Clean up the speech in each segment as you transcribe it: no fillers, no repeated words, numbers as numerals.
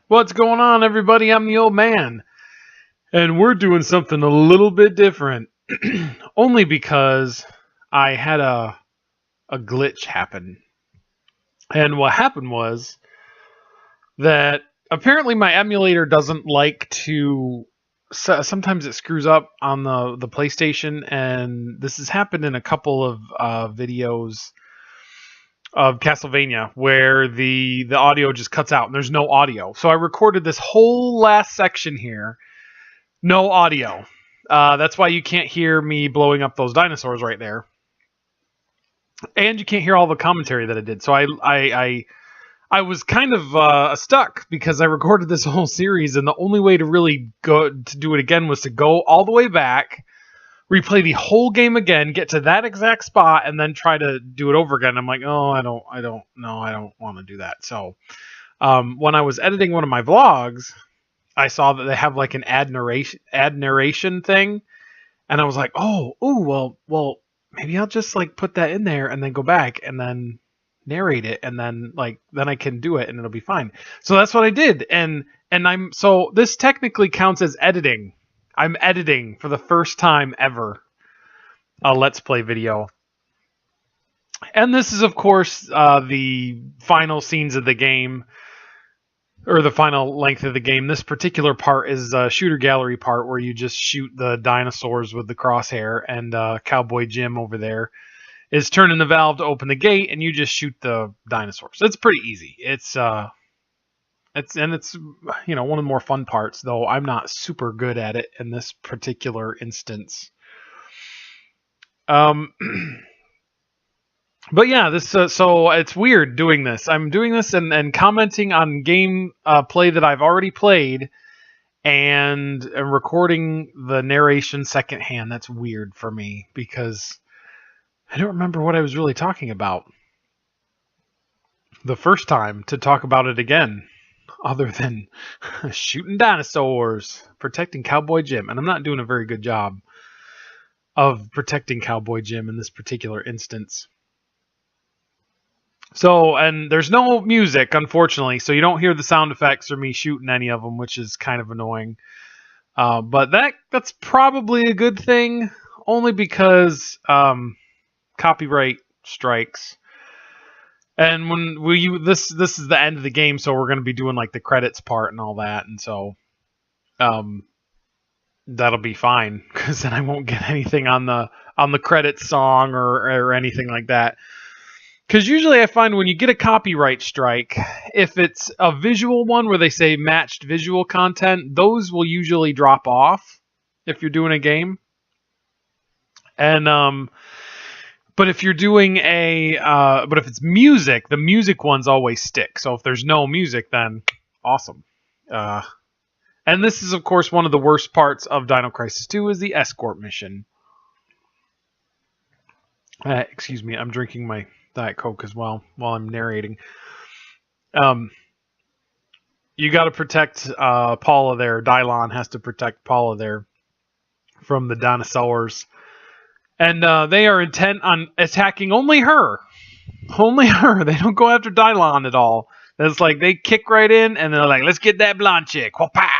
What's going on, everybody? I'm the old man, and we're doing something a little bit different. Only because I had a glitch happen. And what happened was that apparently my emulator doesn't like to. Sometimes it screws up on the PlayStation, and this has happened in a couple of videos of Castlevania where the audio just cuts out and there's no audio. So I recorded this whole last section here, no audio. That's why you can't hear me blowing up those dinosaurs right there, and you can't hear all the commentary that I did. So I was kind of stuck because I recorded this whole series, and the only way to really go to do it again was to go all the way back, replay the whole game again, get to that exact spot, and then try to do it over again. I'm like, oh, I don't want to do that. So when I was editing one of my vlogs, I saw that they have like an add narration thing, and I was like, well, maybe I'll just like put that in there and then go back and then narrate it, and then I can do it and it'll be fine. So that's what I did, and so this technically counts as editing. I'm editing for the first time ever a Let's Play video. And this is, of course, the final scenes of the game, or the final length of the game. This particular part is a shooter gallery part where you just shoot the dinosaurs with the crosshair, and Cowboy Jim over there is turning the valve to open the gate, and you just shoot the dinosaurs. It's pretty easy. It's one of the more fun parts, though I'm not super good at it in this particular instance. But yeah, this so it's weird doing this. I'm doing this and commenting on game play that I've already played, and recording the narration secondhand. That's weird for me because I don't remember what I was really talking about the first time to talk about it again, other than shooting dinosaurs, protecting Cowboy Jim. And I'm not doing a very good job of protecting Cowboy Jim in this particular instance. So, and there's no music, unfortunately, so you don't hear the sound effects or me shooting any of them, which is kind of annoying. But that's probably a good thing, only because copyright strikes. And when this is the end of the game, so we're going to be doing like the credits part and all that, and so that'll be fine because then I won't get anything on the credits song or anything like that. Because usually I find when you get a copyright strike, if it's a visual one where they say matched visual content, those will usually drop off if you're doing a game. And but if you're doing but if it's music, the music ones always stick. So if there's no music, then awesome. And this is, of course, one of the worst parts of Dino Crisis 2 is the Escort Mission. Excuse me, I'm drinking my Diet Coke as well while I'm narrating. You got to protect Paula there. Dylon has to protect Paula there from the Dinosaurs. And they are intent on attacking only her. Only her. They don't go after Dylon at all. It's like they kick right in and they're like, let's get that blonde chick. Wha-pow!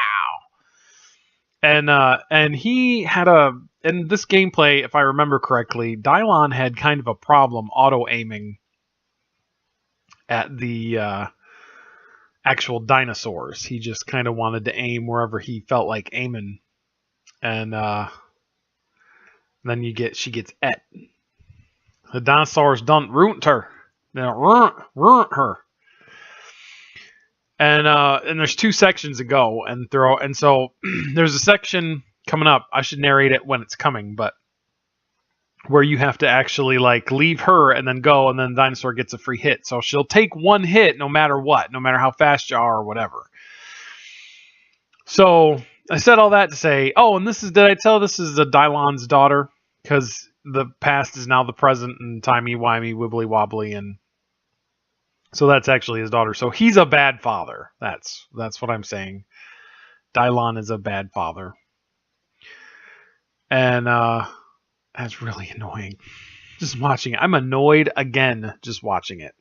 And he had in this gameplay, if I remember correctly, Dylon had kind of a problem auto-aiming at the actual dinosaurs. He just kind of wanted to aim wherever he felt like aiming. And then she gets et. The dinosaurs done ruined her. They ruined her. And there's two sections to go and so there's a section coming up. I should narrate it when it's coming, but where you have to actually like leave her and then go, and then the dinosaur gets a free hit. So she'll take one hit no matter what, no matter how fast you are or whatever. So I said all that to say, and did I tell this is the Dylon's daughter? Because the past is now the present and timey-wimey, wibbly-wobbly, and so that's actually his daughter. So he's a bad father. That's what I'm saying. Dylon is a bad father. And that's really annoying. Just watching it. I'm annoyed again just watching it.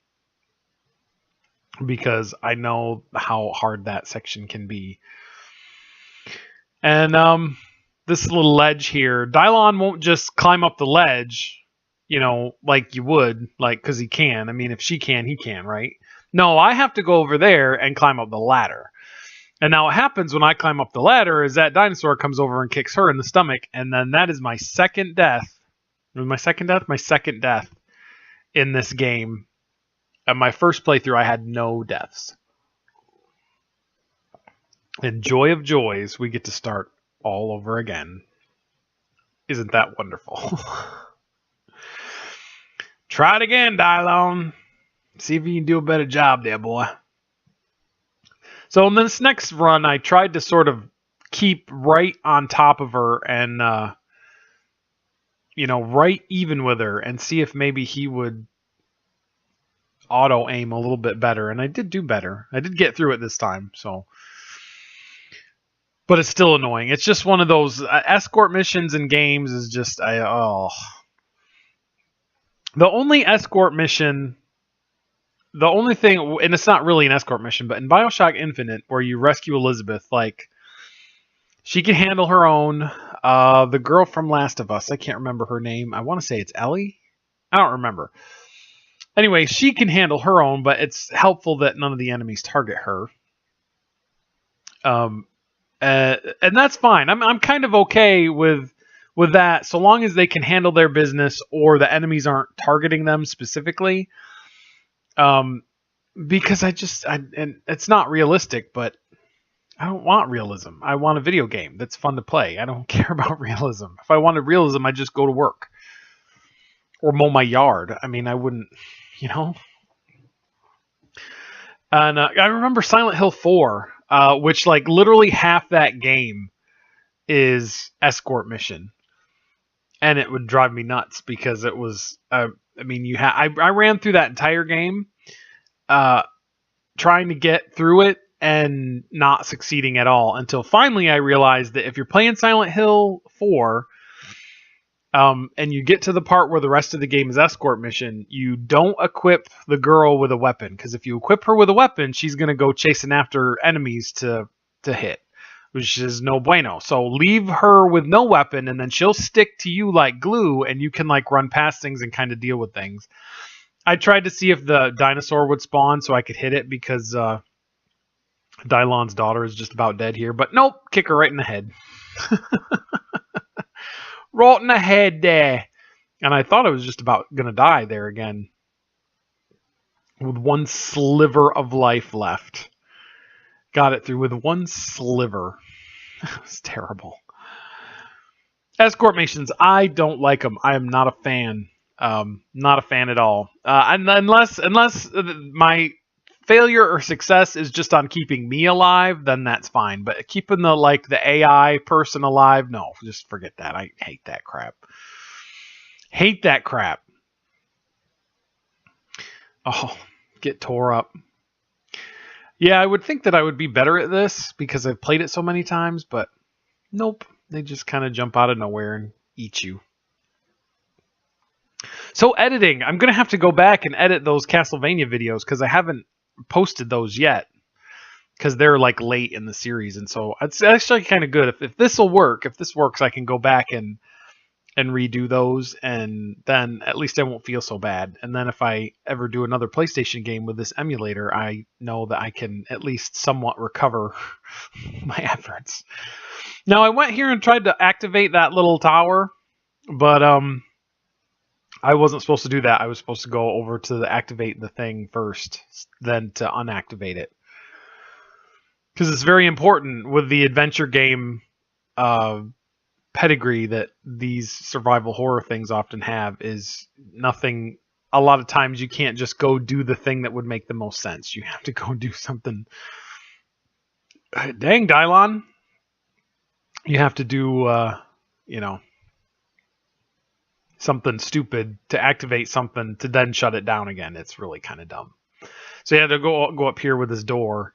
because I know how hard that section can be. And this little ledge here, Dylon won't just climb up the ledge, like you would, like, because he can. I mean, if she can, he can, right? No, I have to go over there and climb up the ladder. And now what happens when I climb up the ladder is that dinosaur comes over and kicks her in the stomach, and then that is my second death. My second death in this game. At my first playthrough, I had no deaths. And joy of joys, we get to start all over again. Isn't that wonderful? Try it again, Dylon. See if you can do a better job there, boy. So in this next run, I tried to sort of keep right on top of her and, right even with her and see if maybe he would auto aim a little bit better. And I did do better. I did get through it this time, so. But it's still annoying. It's just one of those escort missions in games is just, The only escort mission... The only thing, and it's not really an escort mission, but in BioShock Infinite, where you rescue Elizabeth, like, she can handle her own. The girl from Last of Us, I can't remember her name. I want to say it's Ellie? I don't remember. Anyway, she can handle her own, but it's helpful that none of the enemies target her. And that's fine. I'm kind of okay with that, so long as they can handle their business or the enemies aren't targeting them specifically. Because and it's not realistic, but I don't want realism. I want a video game that's fun to play. I don't care about realism. If I wanted realism, I'd just go to work or mow my yard. I mean, I wouldn't, And I remember Silent Hill 4, which like literally half that game is escort mission. And it would drive me nuts because it was, I ran through that entire game trying to get through it and not succeeding at all until finally I realized that if you're playing Silent Hill 4 and you get to the part where the rest of the game is escort mission, you don't equip the girl with a weapon, because if you equip her with a weapon, she's going to go chasing after enemies to hit, which is no bueno. So leave her with no weapon, and then she'll stick to you like glue, and you can like run past things and kind of deal with things. I tried to see if the dinosaur would spawn so I could hit it, because Dylon's daughter is just about dead here. But nope, kick her right in the head. Right in the head there. And I thought I was just about going to die there again. With one sliver of life left. Got it through with one sliver. It was terrible. Escort missions, I don't like them. I am not a fan. Not a fan at all. And unless my failure or success is just on keeping me alive, then that's fine. But keeping the AI person alive, no, just forget that. I hate that crap. Hate that crap. Oh, get tore up. Yeah, I would think that I would be better at this because I've played it so many times, but nope. They just kind of jump out of nowhere and eat you. So editing, I'm going to have to go back and edit those Castlevania videos because I haven't posted those yet because they're like late in the series. And so it's actually kind of good. If this will work, if this works, I can go back and redo those, and then at least I won't feel so bad. And then if I ever do another PlayStation game with this emulator, I know that I can at least somewhat recover my efforts. Now, I went here and tried to activate that little tower, but I wasn't supposed to do that. I was supposed to go over to activate the thing first, then to unactivate it. Because it's very important with the adventure game pedigree that these survival horror things often have, is nothing. A lot of times you can't just go do the thing that would make the most sense. You have to go do something. Dang, Dylon. You have to do, something stupid to activate something to then shut it down again. It's really kind of dumb. So you have to go up here with this door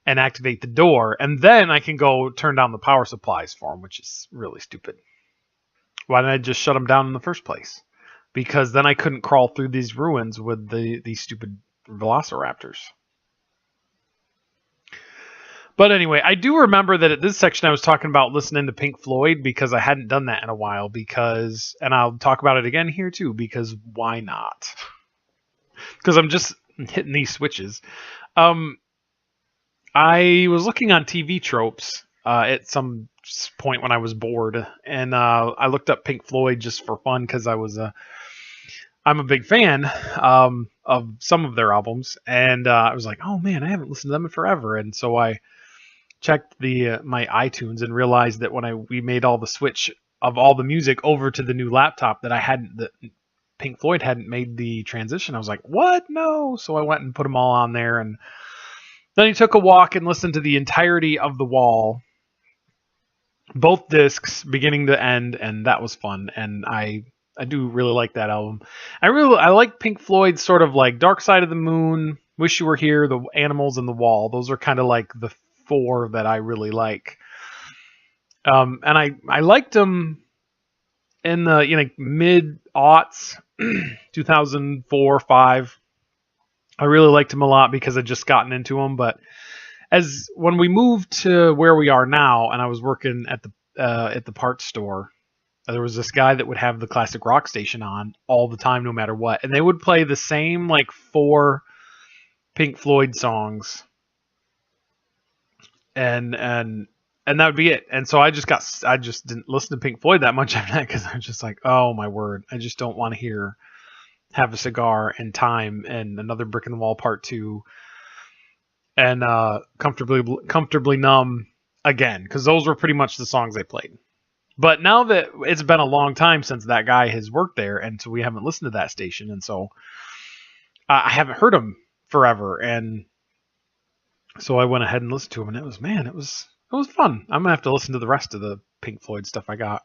and activate the door, and then I can go turn down the power supplies for him, which is really stupid. Why didn't I just shut him down in the first place? Because then I couldn't crawl through these ruins with these stupid velociraptors. But anyway, I do remember that at this section I was talking about listening to Pink Floyd because I hadn't done that in a while and I'll talk about it again here too because why not? Because I'm just hitting these switches. I was looking on TV tropes at some point when I was bored, and I looked up Pink Floyd just for fun because I'm a big fan of some of their albums, and I was like, oh man, I haven't listened to them in forever, and so I checked my iTunes and realized that when we made all the switch of all the music over to the new laptop that Pink Floyd hadn't made the transition. I was like, what? No. So I went and put them all on there, and then he took a walk and listened to the entirety of The Wall, both discs, beginning to end, and that was fun. And I do really like that album. I like Pink Floyd's sort of like Dark Side of the Moon, Wish You Were Here, The Animals, and The Wall. Those are kind of like the 4 that I really like. And I liked them in the mid-aughts, 2004, 5. I really liked them a lot because I'd just gotten into them. But when we moved to where we are now, and I was working at the parts store, there was this guy that would have the classic rock station on all the time, no matter what, and they would play the same like 4 Pink Floyd songs, and that would be it. And so I just didn't listen to Pink Floyd that much after that because I was just like, oh my word, I just don't want to hear Have a Cigar and Time and Another Brick in the Wall Part 2 and Comfortably Numb again, because those were pretty much the songs they played. But now that it's been a long time since that guy has worked there, and so we haven't listened to that station, and so I haven't heard him forever, and so I went ahead and listened to him, and it was fun. I'm gonna have to listen to the rest of the Pink Floyd stuff I got.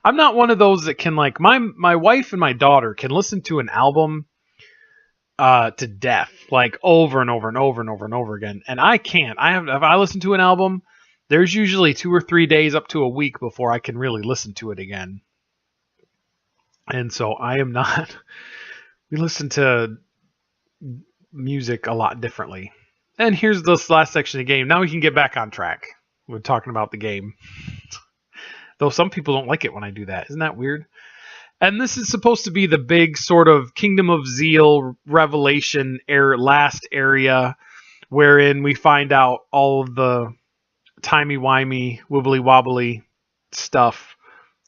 I'm not one of those that can, like, my wife and my daughter can listen to an album to death, like over and over and over and over and over again, and I can't. If I listen to an album, there's usually 2 or 3 days up to a week before I can really listen to it again. And so I am not. We listen to music a lot differently. And here's this last section of the game. Now we can get back on track. We're talking about the game. Though some people don't like it when I do that. Isn't that weird? And this is supposed to be the big sort of Kingdom of Zeal revelation last area wherein we find out all of the timey-wimey, wibbly-wobbly stuff.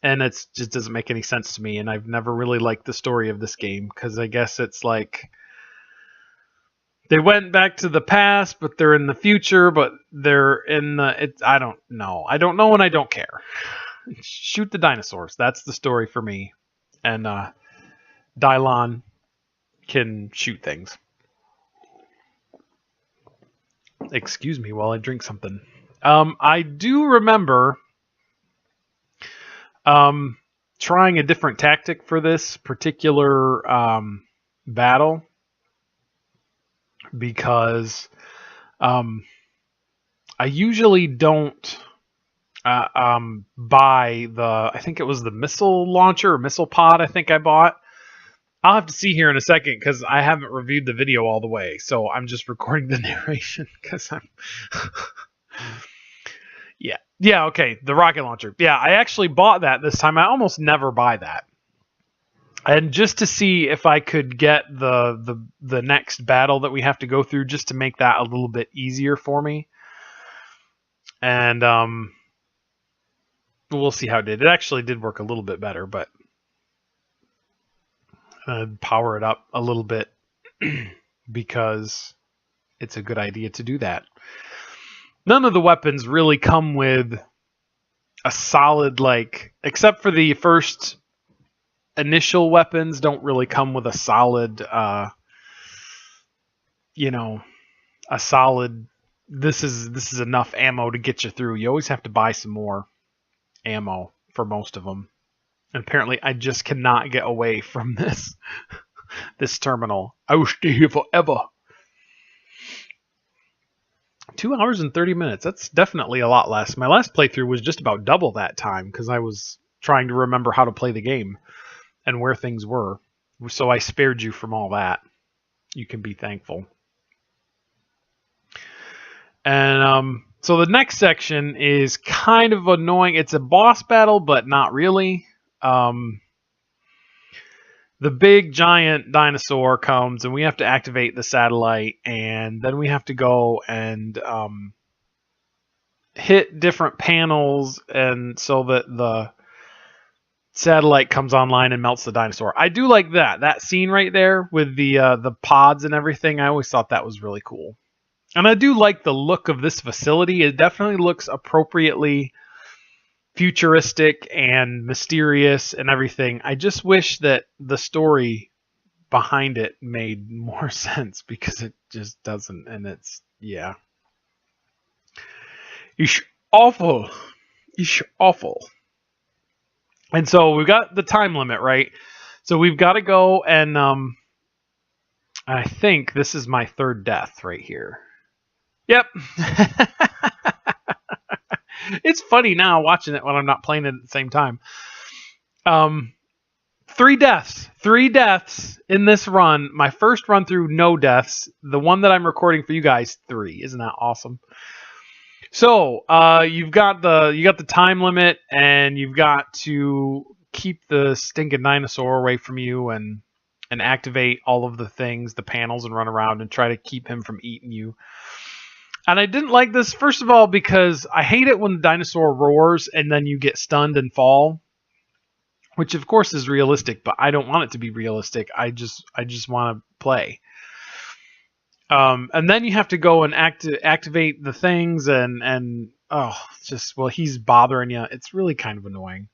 And it just doesn't make any sense to me. And I've never really liked the story of this game because I guess it's like they went back to the past, but they're in the future, but they're in I don't know. I don't know and I don't care. Shoot the dinosaurs. That's the story for me. And Dylon can shoot things. Excuse me while I drink something. I do remember trying a different tactic for this particular battle because I usually don't buy I think it was the missile launcher or missile pod I think I bought. I'll have to see here in a second because I haven't reviewed the video all the way. So I'm just recording the narration because I'm... Yeah, okay. The rocket launcher. Yeah, I actually bought that this time. I almost never buy that. And just to see if I could get the next battle that we have to go through just to make that a little bit easier for me. And we'll see how it did. It actually did work a little bit better, but power it up a little bit because it's a good idea to do that. None of the weapons really come with a solid, like, except for the first initial weapons, don't really come with a solid, this is enough ammo to get you through. You always have to buy some more ammo for most of them. And apparently I just cannot get away from this terminal. I will stay here forever. 2 hours and 30 minutes. That's definitely a lot less. My last playthrough was just about double that time because I was trying to remember how to play the game and where things were. So I spared you from all that. You can be thankful. And So the next section is kind of annoying. It's a boss battle, but not really. The big giant dinosaur comes, and we have to activate the satellite, and then we have to go and hit different panels, and so that the satellite comes online and melts the dinosaur. I do like that scene right there with the pods and everything. I always thought that was really cool. And I do like the look of this facility. It definitely looks appropriately futuristic and mysterious and everything. I just wish that the story behind it made more sense, because it just doesn't. And it's, yeah. It's awful. It's awful. And so we've got the time limit, right? So we've got to go and I think this is my third death right here. Yep. It's funny now watching it when I'm not playing it at the same time. 3 deaths. 3 deaths in this run. My first run through, no deaths. The one that I'm recording for you guys, 3. Isn't that awesome? So you got the time limit, and you've got to keep the stinking dinosaur away from you, and activate all of the things, the panels, and run around and try to keep him from eating you. And I didn't like this, first of all, because I hate it when the dinosaur roars and then you get stunned and fall, which of course is realistic, but I don't want it to be realistic. I just want to play. And then you have to go and activate the things, and oh, just, well, he's bothering you. It's really kind of annoying.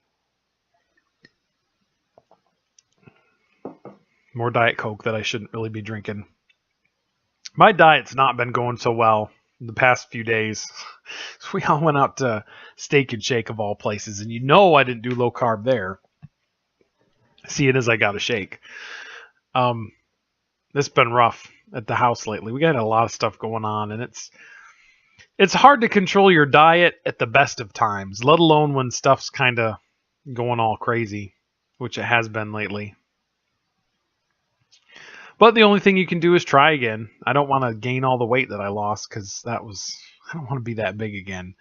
More Diet Coke that I shouldn't really be drinking. My diet's not been going so well the past few days. We all went out to Steak and Shake of all places, and I didn't do low carb there. Seeing as I got a shake. It's been rough at the house lately. We got a lot of stuff going on, and it's hard to control your diet at the best of times, let alone when stuff's kind of going all crazy, which it has been lately. But the only thing you can do is try again. I don't want to gain all the weight that I lost, because I don't want to be that big again.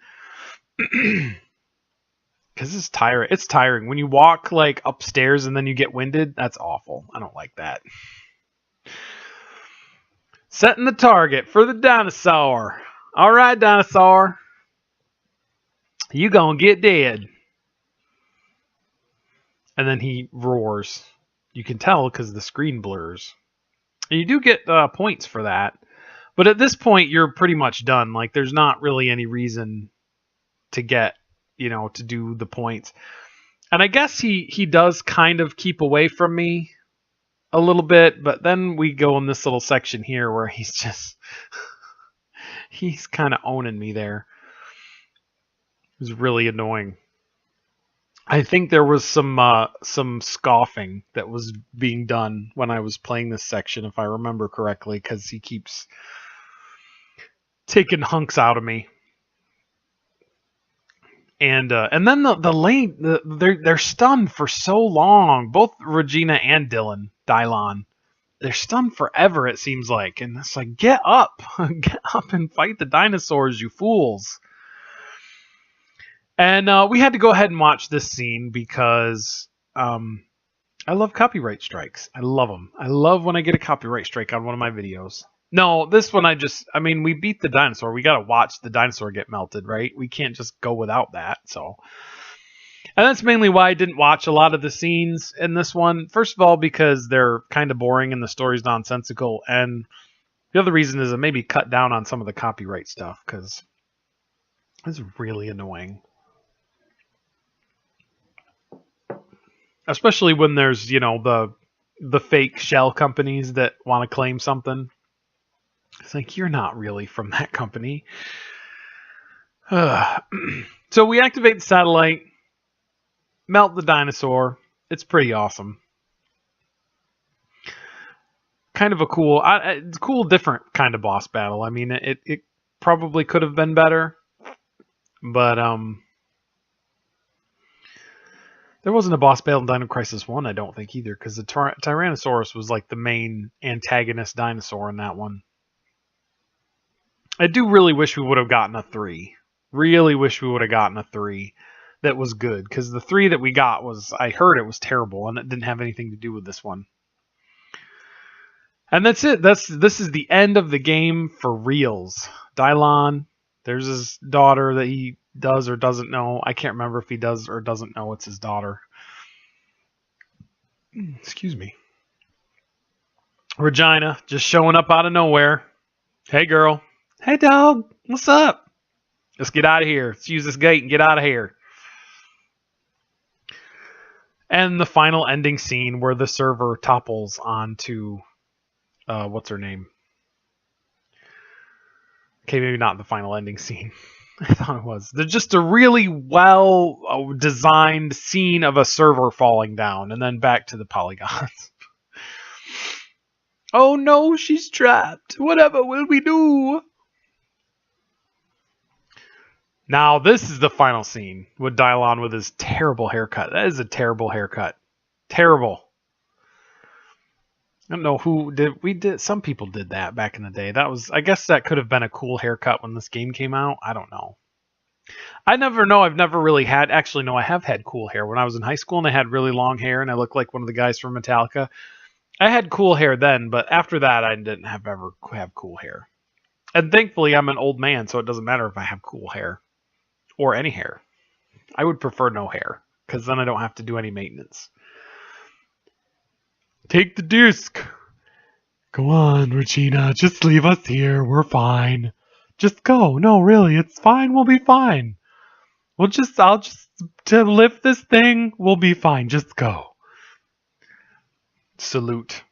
Because it's tiring. It's tiring. When you walk like upstairs and then you get winded, that's awful. I don't like that. Setting the target for the dinosaur. All right, dinosaur. You gonna get dead. And then he roars. You can tell because the screen blurs. And you do get points for that. But at this point, you're pretty much done. Like, there's not really any reason to get, to do the points. And I guess he does kind of keep away from me a little bit. But then we go in this little section here where he's kind of owning me there. It was really annoying. I think there was some scoffing that was being done when I was playing this section, if I remember correctly, because he keeps taking hunks out of me. And then they're stunned for so long. Both Regina and Dylon, they're stunned forever. It seems like, and it's like, get up and fight the dinosaurs, you fools. And we had to go ahead and watch this scene because I love copyright strikes. I love them. I love when I get a copyright strike on one of my videos. No, this one we beat the dinosaur. We got to watch the dinosaur get melted, right? We can't just go without that. So, and that's mainly why I didn't watch a lot of the scenes in this one. First of all, because they're kind of boring and the story's nonsensical. And the other reason is to maybe cut down on some of the copyright stuff, because it's really annoying. Especially when there's, the fake shell companies that want to claim something. It's like, you're not really from that company. So we activate the satellite, melt the dinosaur. It's pretty awesome. Kind of a cool, different kind of boss battle. I mean, it probably could have been better, but there wasn't a boss battle in Dino Crisis 1, I don't think, either, because the Tyrannosaurus was like the main antagonist dinosaur in that one. I do really wish we would have gotten a 3. Really wish we would have gotten a 3 that was good, because the 3 that we got was, I heard it was terrible, and it didn't have anything to do with this one. And that's it. This is the end of the game for reals. Dylon, there's his daughter that he does or doesn't know. I can't remember if he does or doesn't know it's his daughter. Excuse me. Regina just showing up out of nowhere. Hey, girl. Hey, dog. What's up? Let's get out of here. Let's use this gate and get out of here. And the final ending scene where the server topples onto, what's her name? Okay, maybe not the final ending scene. I thought it was. There's just a really well designed scene of a server falling down and then back to the polygons. Oh no, she's trapped. Whatever will we do? Now, this is the final scene with Dylon with his terrible haircut. That is a terrible haircut. Terrible. I don't know who did. Some people did that back in the day. That was, I guess that could have been a cool haircut when this game came out. I don't know. I never know. I've never really had, actually, no, I have had cool hair. When I was in high school and I had really long hair and I looked like one of the guys from Metallica, I had cool hair then, but after that, I didn't ever have cool hair. And thankfully, I'm an old man, so it doesn't matter if I have cool hair. Or any hair. I would prefer no hair, because then I don't have to do any maintenance. Take the disc. Go on, Regina. Just leave us here. We're fine. Just go. No, really, it's fine. We'll be fine. To lift this thing, we'll be fine. Just go. Salute.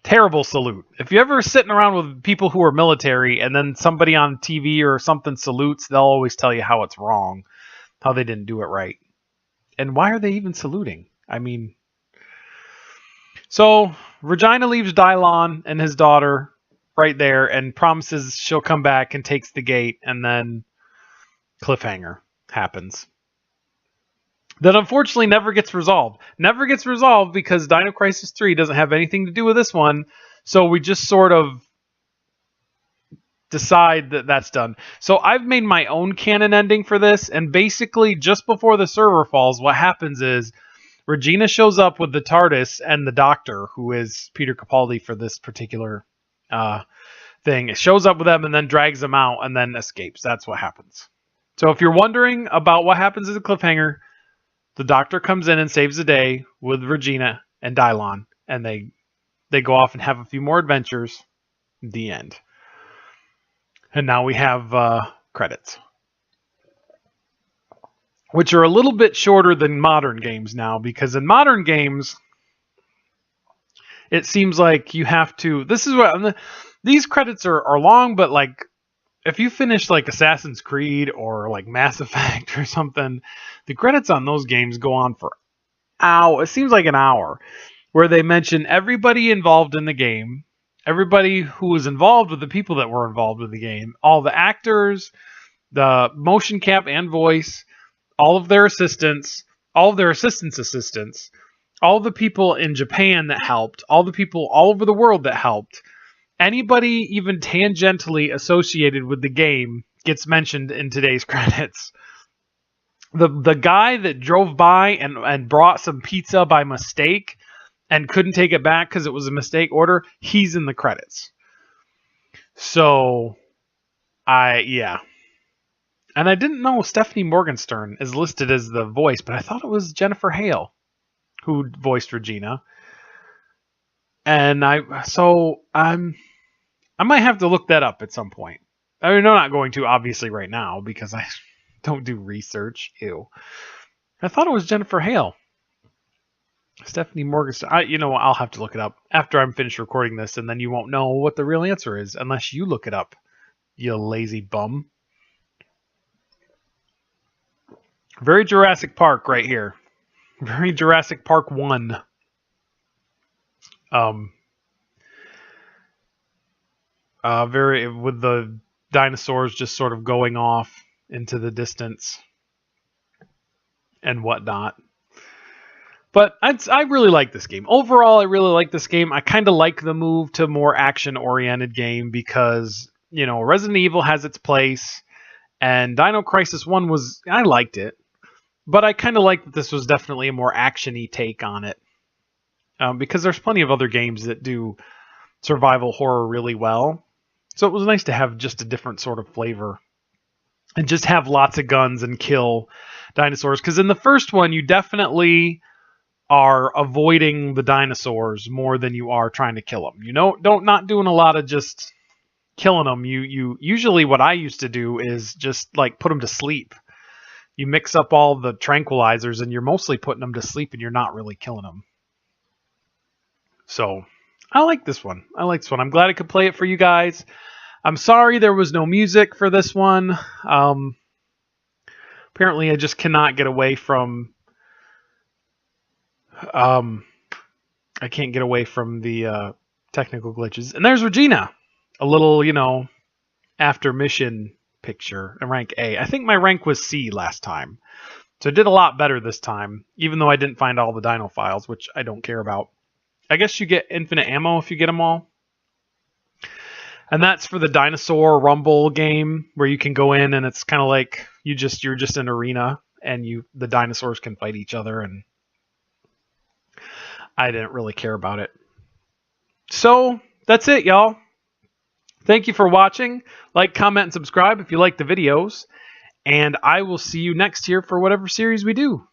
Terrible salute. If you're ever sitting around with people who are military and then somebody on TV or something salutes, they'll always tell you how it's wrong, how they didn't do it right. And why are they even saluting? I mean, so Regina leaves Dylon and his daughter right there and promises she'll come back and takes the gate, and then cliffhanger happens. That unfortunately never gets resolved. Never gets resolved because Dino Crisis 3 doesn't have anything to do with this one. So we just sort of decide that that's done. So I've made my own canon ending for this. And basically just before the server falls, what happens is Regina shows up with the TARDIS and the Doctor, who is Peter Capaldi for this particular thing. It shows up with them and then drags them out and then escapes. That's what happens. So if you're wondering about what happens as a cliffhanger, the Doctor comes in and saves the day with Regina and Dylon, and they go off and have a few more adventures. The end. And now we have credits, which are a little bit shorter than modern games now, because in modern games, it seems like you have to. This is what these credits are long, but like, if you finish like Assassin's Creed or like Mass Effect or something, the credits on those games go on for hours. It seems like an hour, where they mention everybody involved in the game, everybody who was involved with the people that were involved with the game, all the actors, the motion cap and voice, all of their assistants, all of their assistants, all the people in Japan that helped, all the people all over the world that helped. Anybody even tangentially associated with the game gets mentioned in today's credits. The guy that drove by and brought some pizza by mistake and couldn't take it back because it was a mistake order, he's in the credits. So, yeah. And I didn't know Stephanie Morgenstern is listed as the voice, but I thought it was Jennifer Hale who voiced Regina. And I might have to look that up at some point. I mean, I'm not going to, obviously, right now, because I don't do research. Ew. I thought it was Jennifer Hale. Stephanie Morgenstern. You know what? I'll have to look it up after I'm finished recording this, and then you won't know what the real answer is unless you look it up, you lazy bum. Very Jurassic Park right here. Very Jurassic Park 1. Very with the dinosaurs just sort of going off into the distance and whatnot. But I really like this game. Overall, I really like this game. I kind of like the move to more action-oriented game because, you know, Resident Evil has its place, And Dino Crisis 1 I liked it, but I kind of liked that this was definitely a more action-y take on it. Because there's plenty of other games that do survival horror really well. So it was nice to have just a different sort of flavor. And just have lots of guns and kill dinosaurs. Because in the first one, you definitely are avoiding the dinosaurs more than you are trying to kill them. Not doing a lot of just killing them. You usually, what I used to do is just like put them to sleep. You mix up all the tranquilizers and you're mostly putting them to sleep and you're not really killing them. So I like this one. I'm glad I could play it for you guys. I'm sorry there was no music for this one. Apparently I just cannot get away from I can't get away from the technical glitches. And there's Regina. A little, after mission picture, a rank A. I think my rank was C last time. So I did a lot better this time, even though I didn't find all the dino files, which I don't care about. I guess you get infinite ammo if you get them all. And that's for the Dinosaur Rumble game, where you can go in and it's kind of like you're just an arena and the dinosaurs can fight each other, and I didn't really care about it. So that's it, y'all. Thank you for watching. Like, comment, and subscribe if you like the videos. And I will see you next year for whatever series we do.